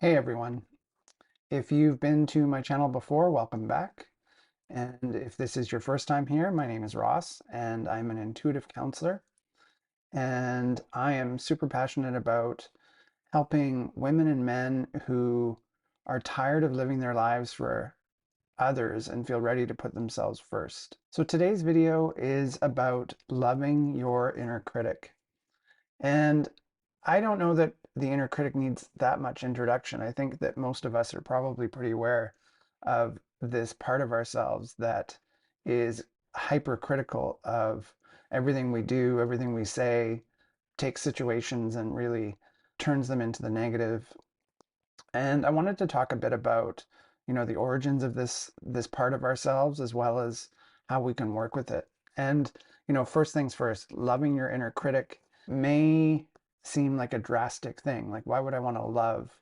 Hey everyone. If you've been to my channel before, welcome back. And if this is your first time here, my name is Ross and I'm an intuitive counselor. And I am super passionate about helping women and men who are tired of living their lives for others and feel ready to put themselves first. So today's video is about loving your inner critic. And I don't know that the inner critic needs that much introduction. I think that most of us are probably pretty aware of this part of ourselves that is hypercritical of everything we do, everything we say, takes situations and really turns them into the negative. And I wanted to talk a bit about, the origins of this part of ourselves as well as how we can work with it. And, first things first, loving your inner critic may seem like a drastic thing. Like, why would I want to love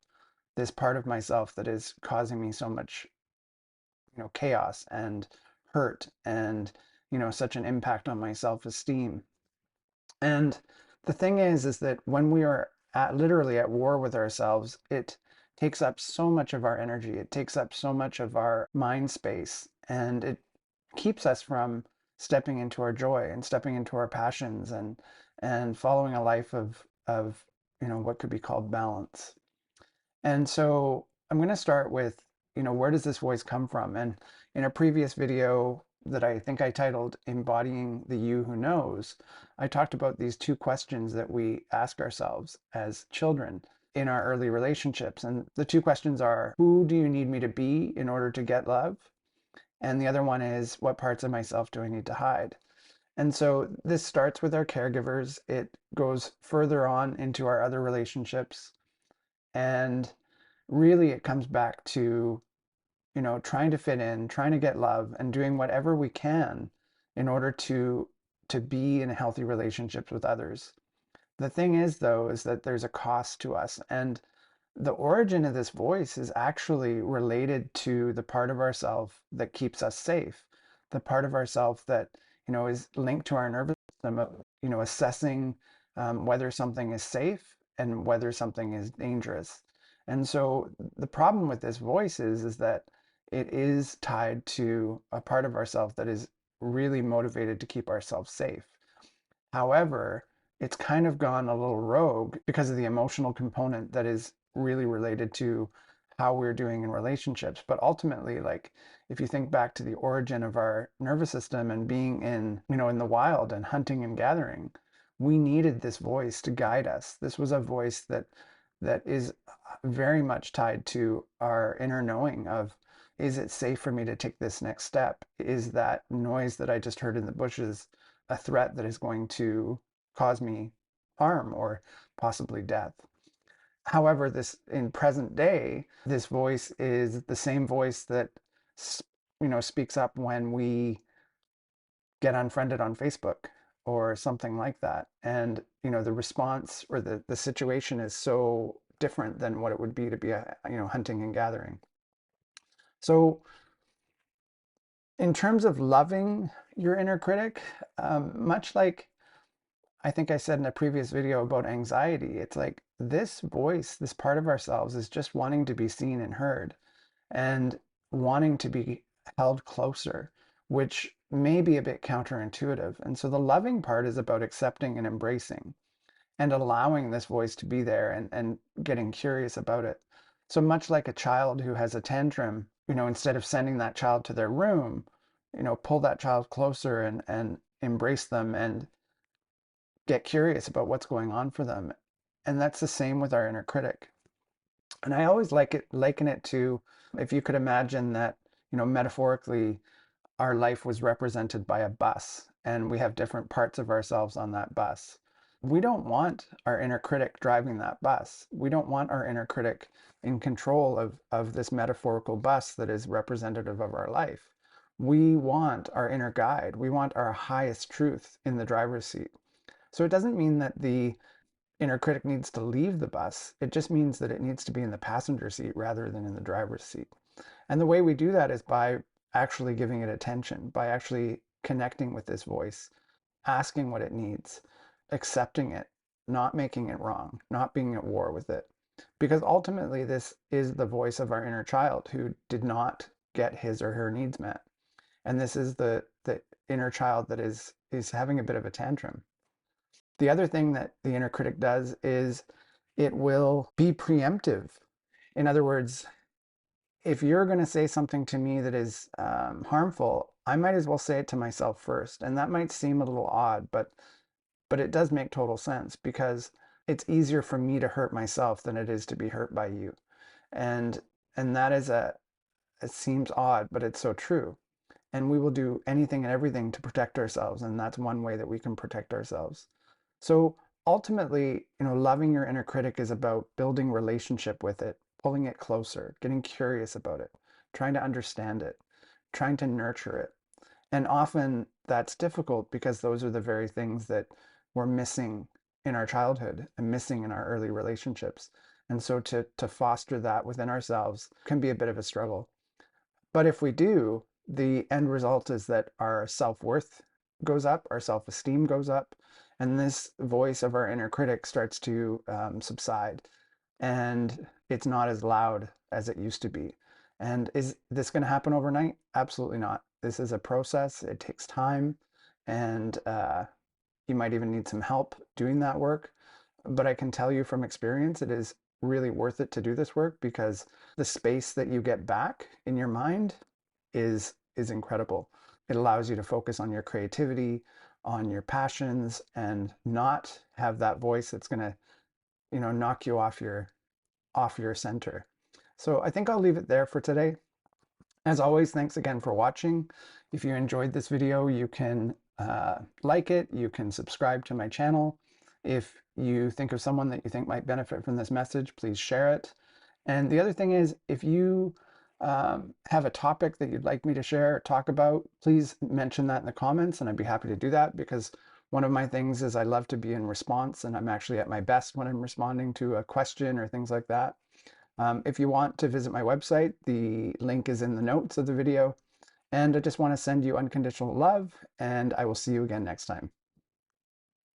this part of myself that is causing me so much, chaos and hurt and, such an impact on my self-esteem? And the thing is that when we are literally at war with ourselves, it takes up so much of our energy. It takes up so much of our mind space, and it keeps us from stepping into our joy and stepping into our passions and following a life of what could be called balance. And so I'm going to start with, where does this voice come from? And in a previous video that I think I titled Embodying the You Who Knows, I talked about these two questions that we ask ourselves as children in our early relationships. And the two questions are, who do you need me to be in order to get love? And the other one is, what parts of myself do I need to hide? And so this starts with our caregivers. It goes further on into our other relationships. And really it comes back to, trying to fit in, trying to get love, and doing whatever we can in order to be in healthy relationships with others. The thing is, though, is that there's a cost to us. And the origin of this voice is actually related to the part of ourself that keeps us safe, the part of ourself that, is linked to our nervous system of, assessing whether something is safe and whether something is dangerous. And so the problem with this voice is that it is tied to a part of ourself that is really motivated to keep ourselves safe. However, it's kind of gone a little rogue because of the emotional component that is really related to how we're doing in relationships. But ultimately, like if you think back to the origin of our nervous system and being in, in the wild and hunting and gathering, we needed this voice to guide us. This was a voice that is very much tied to our inner knowing of, is it safe for me to take this next step? Is that noise that I just heard in the bushes a threat that is going to cause me harm or possibly death? However, this in present day, this voice is the same voice that speaks up when we get unfriended on Facebook or something like that. And, the response or the situation is so different than what it would be to be hunting and gathering. So in terms of loving your inner critic, much like I think I said in a previous video about anxiety, it's like this voice, this part of ourselves is just wanting to be seen and heard and wanting to be held closer, which may be a bit counterintuitive. And so the loving part is about accepting and embracing and allowing this voice to be there and getting curious about it. So much like a child who has a tantrum, instead of sending that child to their room, pull that child closer and embrace them and get curious about what's going on for them. And that's the same with our inner critic. And I always liken it to, if you could imagine that, metaphorically, our life was represented by a bus and we have different parts of ourselves on that bus. We don't want our inner critic driving that bus. We don't want our inner critic in control of this metaphorical bus that is representative of our life. We want our inner guide. We want our highest truth in the driver's seat. So it doesn't mean that the inner critic needs to leave the bus. It just means that it needs to be in the passenger seat rather than in the driver's seat. And the way we do that is by actually giving it attention, by actually connecting with this voice, asking what it needs, accepting it, not making it wrong, not being at war with it, Because ultimately, this is the voice of our inner child who did not get his or her needs met. And this is the inner child that is having a bit of a tantrum. The other thing that the inner critic does is it will be preemptive. In other words, if you're going to say something to me that is harmful, I might as well say it to myself first. And that might seem a little odd, but it does make total sense because it's easier for me to hurt myself than it is to be hurt by you. And and that is it seems odd, but it's so true. And we will do anything and everything to protect ourselves, and that's one way that we can protect ourselves. So ultimately, loving your inner critic is about building relationship with it, pulling it closer, getting curious about it, trying to understand it, trying to nurture it. And often that's difficult because those are the very things that we're missing in our childhood and missing in our early relationships. And so to foster that within ourselves can be a bit of a struggle. But if we do, the end result is that our self-worth goes up, our self-esteem goes up, and this voice of our inner critic starts to subside. And it's not as loud as it used to be. And is this going to happen overnight? Absolutely not. This is a process. It takes time, and you might even need some help doing that work. But I can tell you from experience, it is really worth it to do this work because the space that you get back in your mind is incredible. It allows you to focus on your creativity, on your passions, and not have that voice that's going to, knock you off your center. So I think I'll leave it there for today. As always, thanks again for watching. If you enjoyed this video, you can like it, you can subscribe to my channel. If you think of someone that you think might benefit from this message, please share it. And the other thing is, if you have a topic that you'd like me to share or talk about, please mention that in the comments and I'd be happy to do that because one of my things is I love to be in response and I'm actually at my best when I'm responding to a question or things like that. If you want to visit my website, the link is in the notes of the video. And I just want to send you unconditional love, and I will see you again next time.